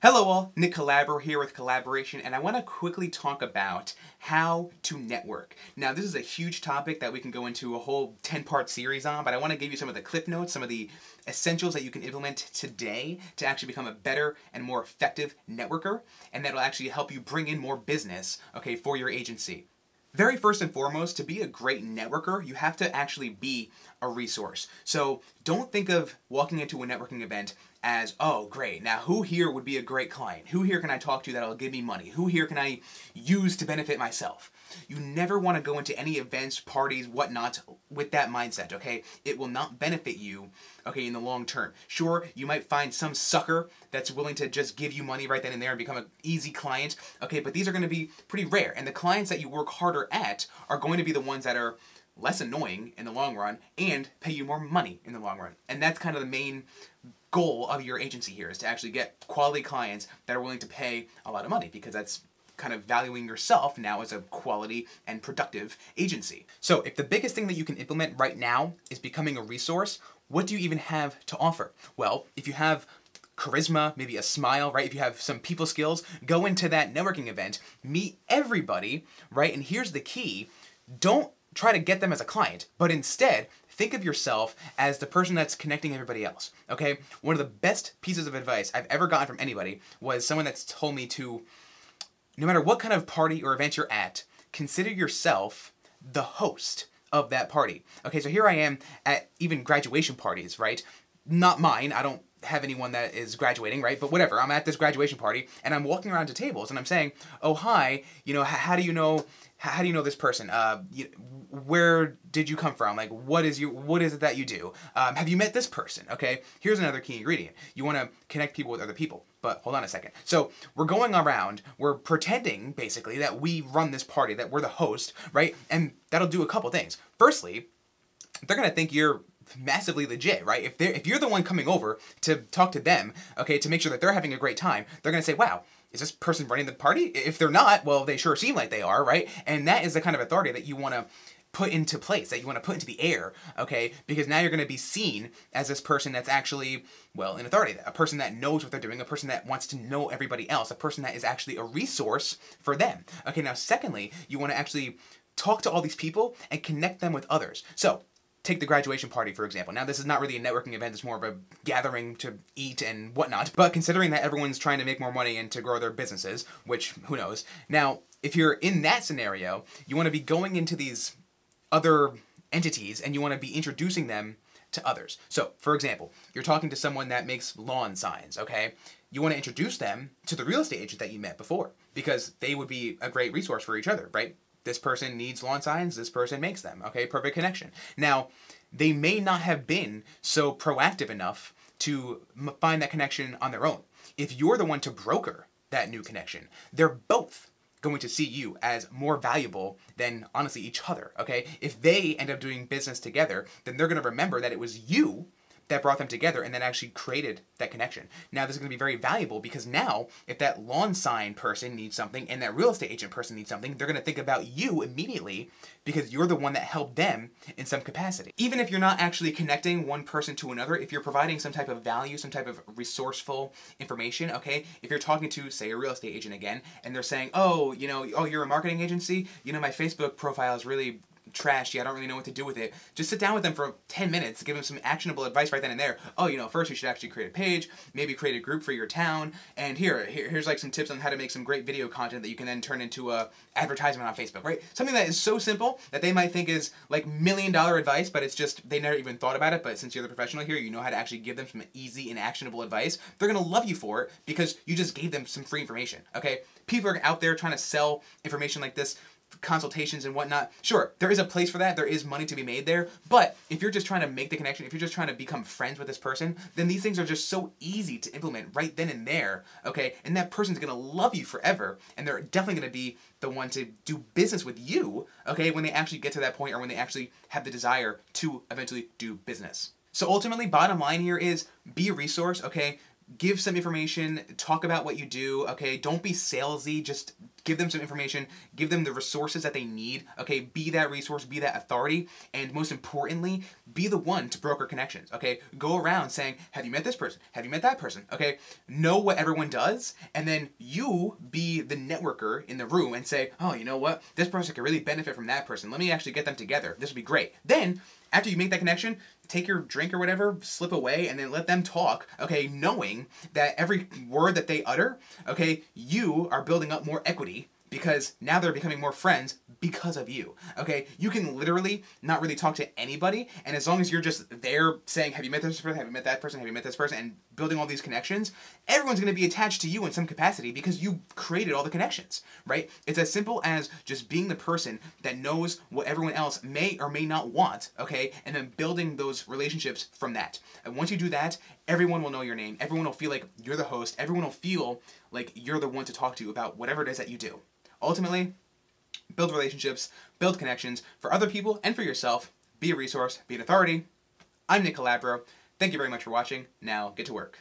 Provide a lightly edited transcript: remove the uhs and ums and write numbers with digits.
Hello all, Nick Calabro here with Collaboration, and I want to quickly talk about how to network. Now this is a huge topic that we can go into a whole 10-part series on, but I want to give you some of the clip notes, some of the essentials that you can implement today to actually become a better and more effective networker, and that'll actually help you bring in more business, okay, for your agency. Very first and foremost, to be a great networker, you have to actually be a resource. So don't think of walking into a networking event as, oh great, now who here would be a great client? Who here can I talk to that'll give me money? Who here can I use to benefit myself? You never want to go into any events, parties, whatnot with that mindset, okay? It will not benefit you, okay, in the long term. Sure, you might find some sucker that's willing to just give you money right then and there and become an easy client, okay, but these are going to be pretty rare. And the clients that you work harder at are going to be the ones that are less annoying in the long run and pay you more money in the long run. And that's kind of the main goal of your agency here, is to actually get quality clients that are willing to pay a lot of money, because that's kind of valuing yourself now as a quality and productive agency. So if the biggest thing that you can implement right now is becoming a resource, what do you even have to offer? Well, if you have charisma, maybe a smile, right? If you have some people skills, go into that networking event, meet everybody, right? And here's the key: don't try to get them as a client, but instead think of yourself as the person that's connecting everybody else, okay? One of the best pieces of advice I've ever gotten from anybody was someone that's told me to, no matter what kind of party or event you're at, consider yourself the host of that party. Okay, so here I am at even graduation parties, right? Not mine, I don't have anyone that is graduating, right? But whatever, I'm at this graduation party and I'm walking around to tables and I'm saying, oh hi, you know, how do you know this person? Where did you come from? Like, what is it that you do? Have you met this person? Okay, here's another key ingredient. You want to connect people with other people. But hold on a second. So we're going around, we're pretending basically that we run this party, that we're the host, right? And that'll do a couple things. Firstly, they're gonna think you're massively legit, right? If you're the one coming over to talk to them, okay, to make sure that they're having a great time, they're gonna say, wow, is this person running the party? If they're not, well, they sure seem like they are, right? And that is the kind of authority that you want to put into place, that you want to put into the air, okay? Because now you're going to be seen as this person that's actually, well, in authority, a person that knows what they're doing, a person that wants to know everybody else, a person that is actually a resource for them. Okay, now secondly, you want to actually talk to all these people and connect them with others. So take the graduation party, for example. Now, this is not really a networking event. It's more of a gathering to eat and whatnot. But considering that everyone's trying to make more money and to grow their businesses, which, who knows. Now, if you're in that scenario, you want to be going into these other entities and you want to be introducing them to others. So, for example, you're talking to someone that makes lawn signs, okay? You want to introduce them to the real estate agent that you met before, because they would be a great resource for each other, right? This person needs lawn signs, this person makes them. Okay, perfect connection. Now, they may not have been so proactive enough to find that connection on their own. If you're the one to broker that new connection, they're both going to see you as more valuable than, honestly, each other, okay? If they end up doing business together, then they're going to remember that it was you that brought them together and then actually created that connection. Now, this is going to be very valuable, because now, if that lawn sign person needs something and that real estate agent person needs something, they're going to think about you immediately, because you're the one that helped them in some capacity. Even if you're not actually connecting one person to another, if you're providing some type of value, some type of resourceful information, okay? If you're talking to, say, a real estate agent again, and they're saying, oh, you know, oh, you're a marketing agency? You know, my Facebook profile is really trashy, I don't really know what to do with it. Just sit down with them for 10 minutes, give them some actionable advice right then and there. Oh, you know, first you should actually create a page, maybe create a group for your town, and here's like some tips on how to make some great video content that you can then turn into a advertisement on Facebook, right? Something that is so simple that they might think is like $1,000,000 advice, but it's just, they never even thought about it, but since you're the professional here, you know how to actually give them some easy and actionable advice. They're gonna love you for it, because you just gave them some free information, okay? People are out there trying to sell information like this, consultations and whatnot. Sure, there is a place for that, there is money to be made there, but if you're just trying to make the connection, if you're just trying to become friends with this person, then these things are just so easy to implement right then and there, okay? And that person's gonna love you forever, and they're definitely gonna be the one to do business with you, okay, when they actually get to that point, or when they actually have the desire to eventually do business. So ultimately, bottom line here is, be a resource, okay? Give some information, talk about what you do, okay? Don't be salesy, just Give them some information, give them the resources that they need, okay? Be that resource, be that authority, and most importantly, be the one to broker connections, okay? Go around saying, have you met this person? Have you met that person? Okay? Know what everyone does, and then you be the networker in the room and say, oh, you know what? This person could really benefit from that person. Let me actually get them together. This would be great. Then, after you make that connection, take your drink or whatever, slip away, and then let them talk, okay, knowing that every word that they utter, okay, you are building up more equity because now they're becoming more friends because of you, okay? You can literally not really talk to anybody, and as long as you're just there saying, have you met this person, have you met that person, have you met this person, and building all these connections, everyone's going to be attached to you in some capacity because you created all the connections, right? It's as simple as just being the person that knows what everyone else may or may not want, okay? And then building those relationships from that. And once you do that, everyone will know your name, everyone will feel like you're the host, everyone will feel like you're the one to talk to about whatever it is that you do. Ultimately, build relationships, build connections for other people and for yourself. Be a resource, be an authority. I'm Nick Calabro. Thank you very much for watching. Now get to work.